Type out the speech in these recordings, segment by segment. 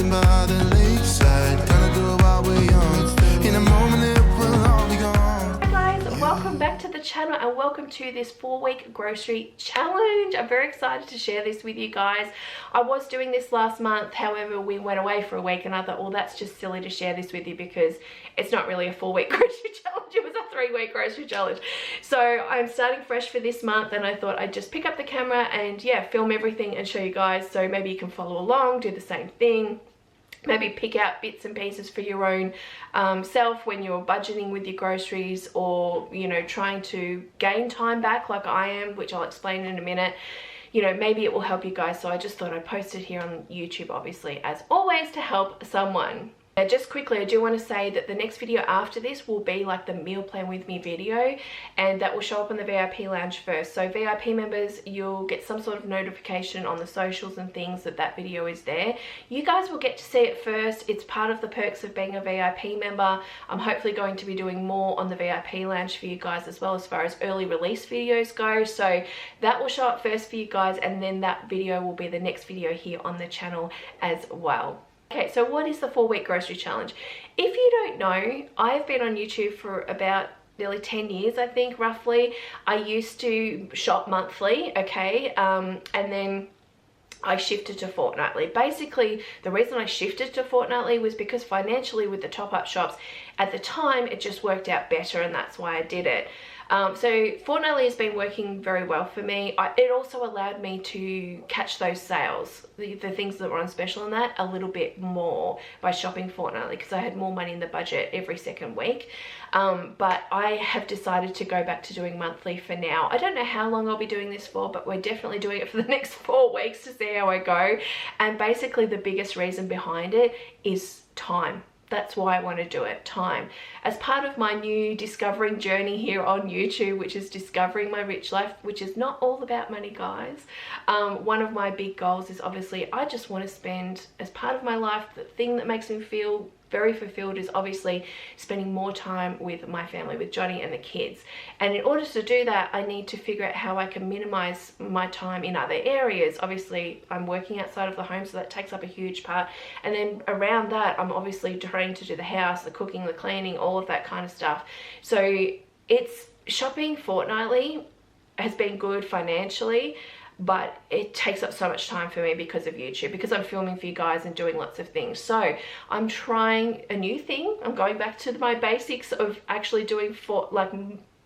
dancing by the lakeside, gonna do it while we're young. In a moment it will all be gone. Hi guys, welcome back to the channel and welcome to this 4-week grocery challenge. I'm very excited to share this with you guys. I was doing this last month, however we went away for a week and I thought, well, that's just silly to share this with you because it's not really a 4-week grocery challenge, it was a 3-week grocery challenge. So I'm starting fresh for this month and I thought I'd just pick up the camera and yeah, film everything and show you guys, so maybe you can follow along, do the same thing. Maybe pick out bits and pieces for your own self when you're budgeting with your groceries, or you know, trying to gain time back like I am, which I'll explain in a minute. You know, maybe it will help you guys, so I just thought I'd post it here on YouTube, obviously, as always, to help someone. Now, just quickly, I do want to say that the next video after this will be like the meal plan with me video, and that will show up in the VIP lounge first. So VIP members, you'll get some sort of notification on the socials and things that that video is there. You guys will get to see it first. It's part of the perks of being a VIP member. I'm hopefully going to be doing more on the VIP lounge for you guys as well, as far as early release videos go. So that will show up first for you guys, and then that video will be the next video here on the channel as well. Okay, so what is the 4-week grocery challenge? If you don't know, I've been on YouTube for about nearly 10 years, I think, roughly. I used to shop monthly, okay, and then I shifted to fortnightly. Basically, the reason I shifted to fortnightly was because financially with the top-up shops, at the time, it just worked out better, and that's why I did it. So fortnightly has been working very well for me. It also allowed me to catch those sales, the things that were on special and that, a little bit more by shopping fortnightly, because I had more money in the budget every second week. But I have decided to go back to doing monthly for now. I don't know how long I'll be doing this for, but we're definitely doing it for the next 4 weeks to see how I go. And basically the biggest reason behind it is time. That's why I want to do it, time. As part of my new discovering journey here on YouTube, which is discovering my rich life, which is not all about money, guys. One of my big goals is obviously I just want to spend, as part of my life, the thing that makes me feel very fulfilled is obviously spending more time with my family, with Johnny and the kids. And in order to do that, I need to figure out how I can minimize my time in other areas. Obviously, I'm working outside of the home, so that takes up a huge part. And then around that, I'm obviously trying to do the house, the cooking, the cleaning, all of that kind of stuff. So it's shopping fortnightly has been good financially, but it takes up so much time for me because of YouTube, because I'm filming for you guys and doing lots of things. So I'm trying a new thing. I'm going back to my basics of actually doing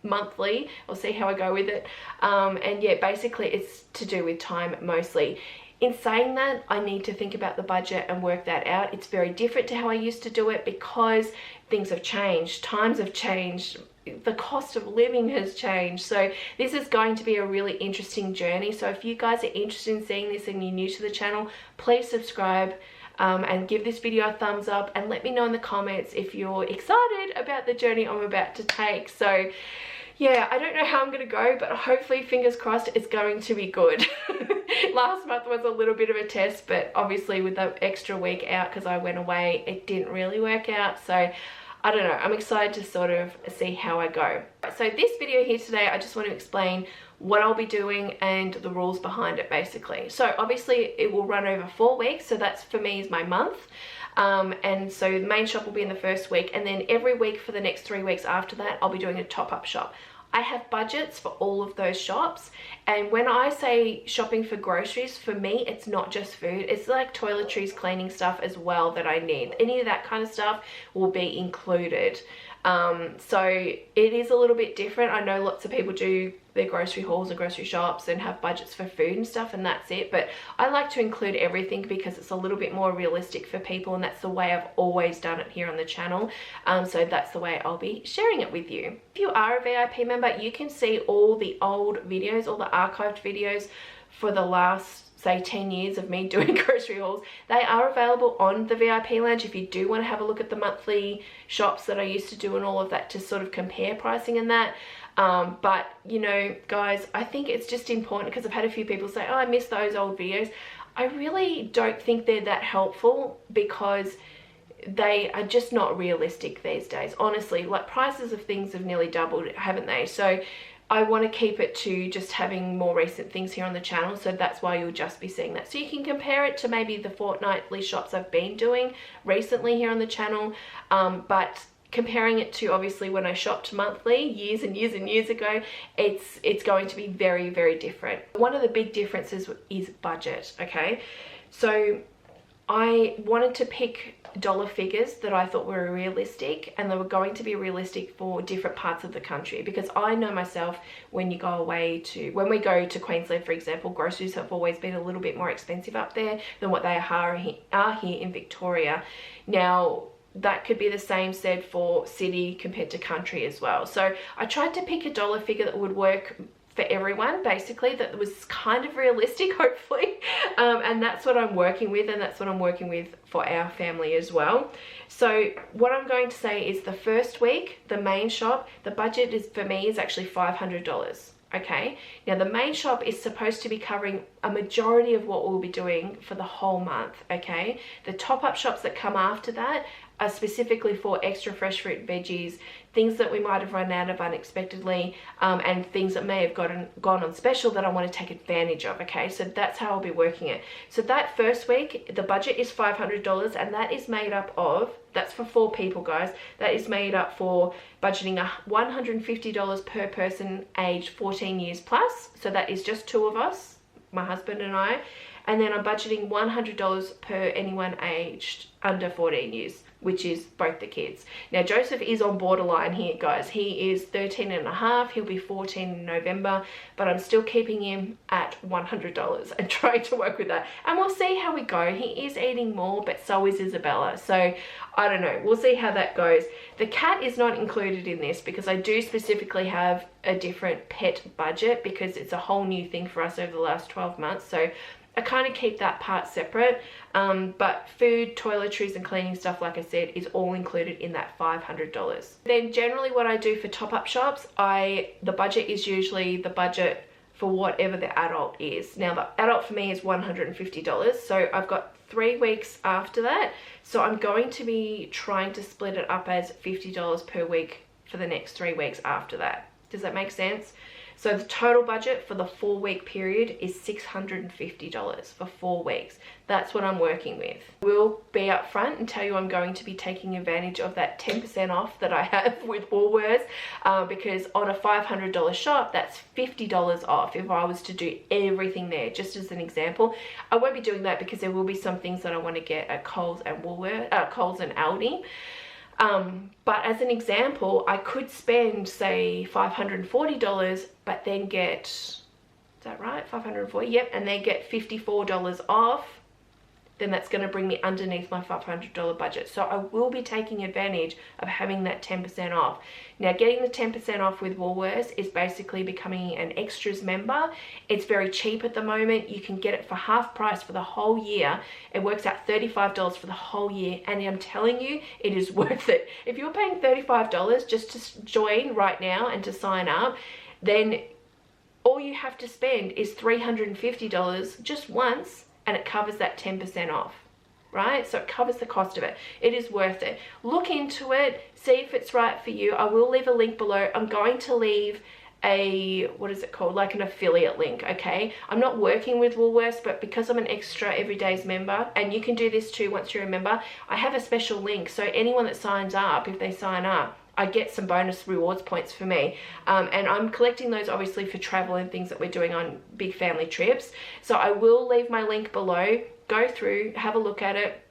monthly. I'll see how I go with it. And yeah, basically it's to do with time mostly. In saying that, I need to think about the budget and work that out. It's very different to how I used to do it because things have changed, times have changed, the cost of living has changed. So this is going to be a really interesting journey. So if you guys are interested in seeing this and you're new to the channel, please subscribe and give this video a thumbs up, and let me know in the comments if you're excited about the journey I'm about to take. So yeah, I don't know how I'm going to go, but hopefully, fingers crossed, it's going to be good. Last month was a little bit of a test, but obviously with the extra week out because I went away, it didn't really work out. So I don't know, I'm excited to sort of see how I go. So this video here today, I just want to explain what I'll be doing and the rules behind it basically. So obviously it will run over 4 weeks, so that's for me is my month. And so the main shop will be in the first week, and then every week for the next 3 weeks after that, I'll be doing a top-up shop. I have budgets for all of those shops, and when I say shopping for groceries, for me it's not just food, it's like toiletries, cleaning stuff as well that I need. Any of that kind of stuff will be included. So it is a little bit different. I know lots of people do their grocery hauls and grocery shops and have budgets for food and stuff, and that's it, but I like to include everything because it's a little bit more realistic for people, and that's the way I've always done it here on the channel. So that's the way I'll be sharing it with you. If you are a VIP member, you can see all the old videos, all the archived videos for the last, say, 10 years of me doing grocery hauls. They are available on the VIP lounge if you do want to have a look at the monthly shops that I used to do and all of that, to sort of compare pricing and that. But you know, guys, I think it's just important, because I've had a few people say, oh, I miss those old videos. I really don't think they're that helpful because they are just not realistic these days. Honestly, like, prices of things have nearly doubled, haven't they? So I want to keep it to just having more recent things here on the channel, so that's why you'll just be seeing that. So you can compare it to maybe the fortnightly shops I've been doing recently here on the channel, but comparing it to obviously when I shopped monthly years and years and years ago, it's going to be very, very different. One of the big differences is budget, okay? So I wanted to pick dollar figures that I thought were realistic, and they were going to be realistic for different parts of the country, because I know myself, when we go to Queensland, for example, groceries have always been a little bit more expensive up there than what they are here in Victoria. Now, that could be the same said for city compared to country as well. So I tried to pick a dollar figure that would work for everyone, basically, that was kind of realistic, hopefully, and that's what I'm working with, and that's what I'm working with for our family as well. So what I'm going to say is the first week, the main shop, the budget is for me is actually $500. Okay, now the main shop is supposed to be covering a majority of what we'll be doing for the whole month. Okay, the top-up shops that come after that are specifically for extra fresh fruit, veggies, things that we might have run out of unexpectedly, and things that may have gone on special that I want to take advantage of. Okay, so that's how I'll be working it. So that first week, the budget is $500, and that is made up of, that's for 4 people, guys. That is made up for budgeting $150 per person aged 14 years plus. So that is just 2 of us, my husband and I. And then I'm budgeting $100 per anyone aged under 14 years, which is both the kids. Now, Joseph is on borderline here, guys. He is 13 and a half. He'll be 14 in November, but I'm still keeping him at $100 and trying to work with that. And we'll see how we go. He is eating more, but so is Isabella. So I don't know. We'll see how that goes. The cat is not included in this because I do specifically have a different pet budget, because it's a whole new thing for us over the last 12 months. So I kind of keep that part separate, but food, toiletries and cleaning stuff, like I said, is all included in that $500. Then generally what I do for top-up shops, the budget is usually the budget for whatever the adult is. Now the adult for me is $150, so I've got 3 weeks after that, so I'm going to be trying to split it up as $50 per week for the next 3 weeks after that. Does that make sense? So the total budget for the 4-week period is $650 for 4 weeks. That's what I'm working with. We'll be upfront and tell you I'm going to be taking advantage of that 10% off that I have with Woolworths, because on a $500 shop, that's $50 off if I was to do everything there, just as an example. I won't be doing that because there will be some things that I want to get at Coles and Coles and Aldi. But as an example, I could spend, say, $540, but then get, is that right? $540, yep, and then get $54 off. Then that's going to bring me underneath my $500 budget. So I will be taking advantage of having that 10% off. Now, getting the 10% off with Woolworths is basically becoming an extras member. It's very cheap at the moment. You can get it for half price for the whole year. It works out $35 for the whole year, and I'm telling you, it is worth it. If you're paying $35 just to join right now and to sign up, then all you have to spend is $350 just once, and it covers that 10% off, right? So it covers the cost of it. It is worth it. Look into it, see if it's right for you. I will leave a link below. I'm going to leave a, what is it called? Like an affiliate link, okay? I'm not working with Woolworths, but because I'm an extra everyday's member, and you can do this too once you're a member, I have a special link. So anyone that signs up, if they sign up, I get some bonus rewards points for me, and I'm collecting those obviously for travel and things that we're doing on big family trips. So I will leave my link below. Go through, have a look at it,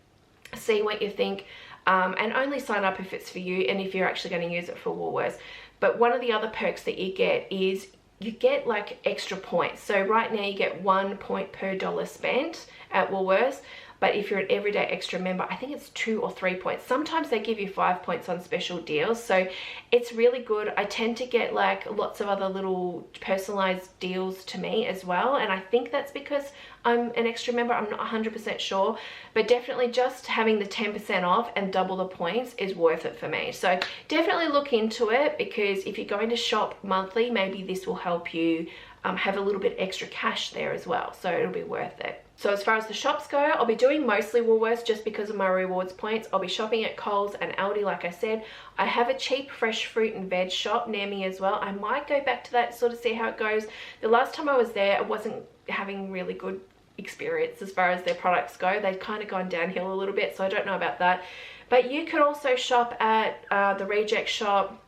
see what you think, and only sign up if it's for you and if you're actually going to use it for Woolworths. But one of the other perks that you get is you get like extra points. So right now you get 1 point per dollar spent at Woolworths. But if you're an everyday extra member, I think it's 2 or 3 points. Sometimes they give you 5 points on special deals. So it's really good. I tend to get like lots of other little personalized deals to me as well. And I think that's because I'm an extra member. I'm not 100% sure. But definitely just having the 10% off and double the points is worth it for me. So definitely look into it, because if you're going to shop monthly, maybe this will help you have a little bit extra cash there as well, so it'll be worth it. So as far as the shops go, I'll be doing mostly Woolworths just because of my rewards points. I'll be shopping at Coles and Aldi, like I said. I have a cheap fresh fruit and veg shop near me as well. I might go back to that, sort of see how it goes. The last time I was there, I wasn't having really good experience as far as their products go. They've kind of gone downhill a little bit, so I don't know about that. But you could also shop at the Reject Shop,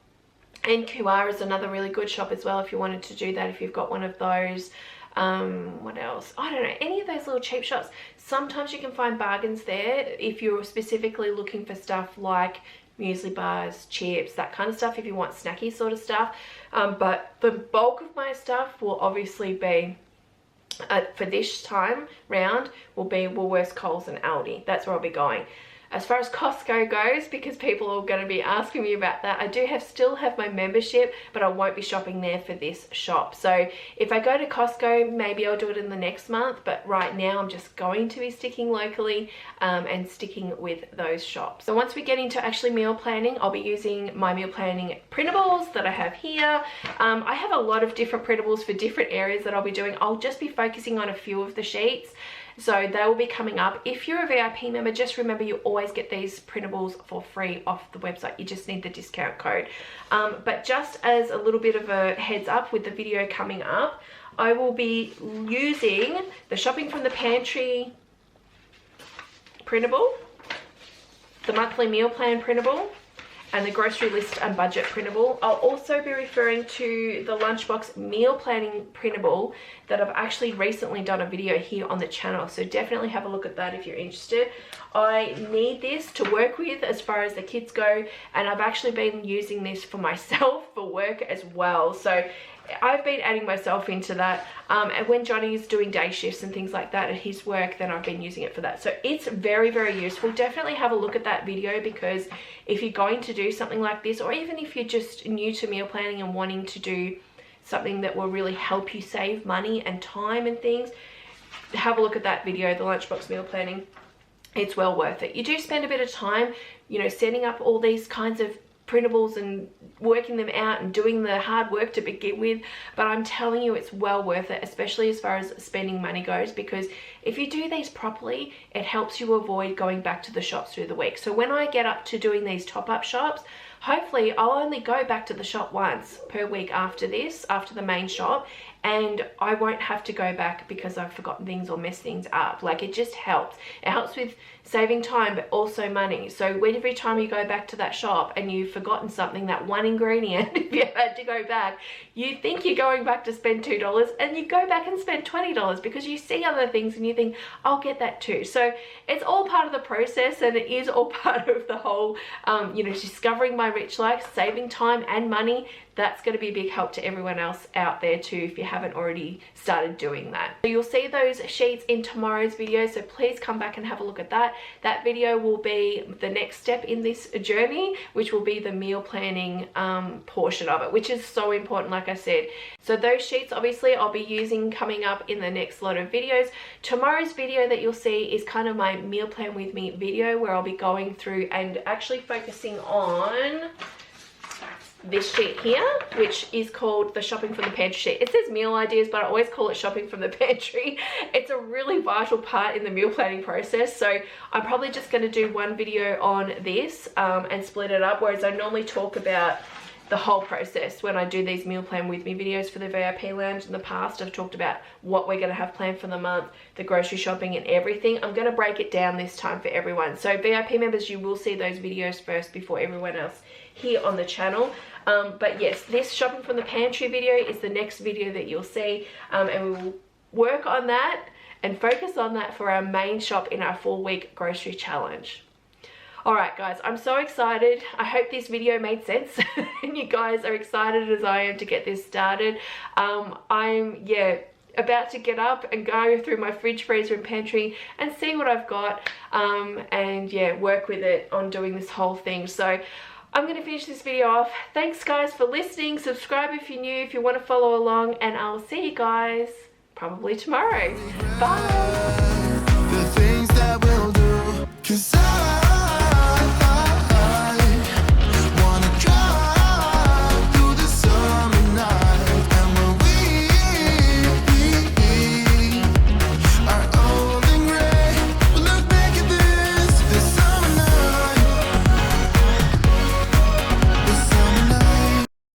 and QR is another really good shop as well if you wanted to do that, if you've got one of those. What else? I don't know, any of those little cheap shops. Sometimes you can find bargains there if you're specifically looking for stuff like muesli bars, chips, that kind of stuff, if you want snacky sort of stuff. But the bulk of my stuff will obviously be, for this time round, will be Woolworths, Coles and Aldi. That's where I'll be going. As far as Costco goes, because people are going to be asking me about that, I do still have my membership, but I won't be shopping there for this shop. So if I go to Costco, maybe I'll do it in the next month, but right now I'm just going to be sticking locally and sticking with those shops. So once we get into actually meal planning, I'll be using my meal planning printables that I have here. I have a lot of different printables for different areas that I'll be doing. I'll just be focusing on a few of the sheets. So they will be coming up. If you're a VIP member, just remember you always get these printables for free off the website. You just need the discount code. But just as a little bit of a heads up with the video coming up, I will be using the Shopping from the Pantry printable, the monthly meal plan printable, and the grocery list and budget printable. I'll also be referring to the Lunchbox meal planning printable that I've actually recently done a video here on the channel, so definitely have a look at that if you're interested. I need this to work with as far as the kids go, and I've actually been using this for myself for work as well. So I've been adding myself into that, and when Johnny's doing day shifts and things like that at his work, then I've been using it for that. So it's very, very useful. Definitely have a look at that video, because if you're going to do something like this, or even if you're just new to meal planning and wanting to do something that will really help you save money and time and things, have a look at that video, the Lunchbox meal planning. It's well worth it. You do spend a bit of time, you know, setting up all these kinds of printables and working them out and doing the hard work to begin with, but I'm telling you it's well worth it, especially as far as spending money goes, because if you do these properly, it helps you avoid going back to the shops through the week. So when I get up to doing these top-up shops, hopefully I'll only go back to the shop once per week after this, after the main shop, and I won't have to go back because I've forgotten things or messed things up. Like, it just helps. It helps with saving time, but also money. So every time you go back to that shop and you've forgotten something, that one ingredient, if you had to go back, you think you're going back to spend $2 and you go back and spend $20 because you see other things and you think, I'll get that too. So it's all part of the process, and it is all part of the whole, you know, discovering my rich life, saving time and money. That's going to be a big help to everyone else out there too, if you haven't already started doing that. So you'll see those sheets in tomorrow's video, so please come back and have a look at that. That video will be the next step in this journey, which will be the meal planning portion of it, which is so important, like I said. So those sheets, obviously, I'll be using coming up in the next lot of videos. Tomorrow's video that you'll see is kind of my meal plan with me video, where I'll be going through and actually focusing on this sheet here, which is called the Shopping from the Pantry sheet. It says meal ideas, but I always call it Shopping from the Pantry. It's a really vital part in the meal planning process, so I'm probably just going to do one video on this and split it up, whereas I normally talk about the whole process when I do these meal plan with me videos for the VIP lounge. In the past, I've talked about what we're going to have planned for the month, the grocery shopping and everything. I'm going to break it down this time for everyone. So VIP members, you will see those videos first before everyone else here on the channel. But yes, this Shopping from the Pantry video is the next video that you'll see, and we will work on that and focus on that for our main shop in our 4-week grocery challenge. Alright guys, I'm so excited. I hope this video made sense and you guys are excited as I am to get this started. I'm about to get up and go through my fridge, freezer and pantry and see what I've got, and work with it on doing this whole thing. So I'm going to finish this video off. Thanks guys for listening. Subscribe if you're new, if you want to follow along, and I'll see you guys probably tomorrow. Bye. The things that we'll do, 'cause I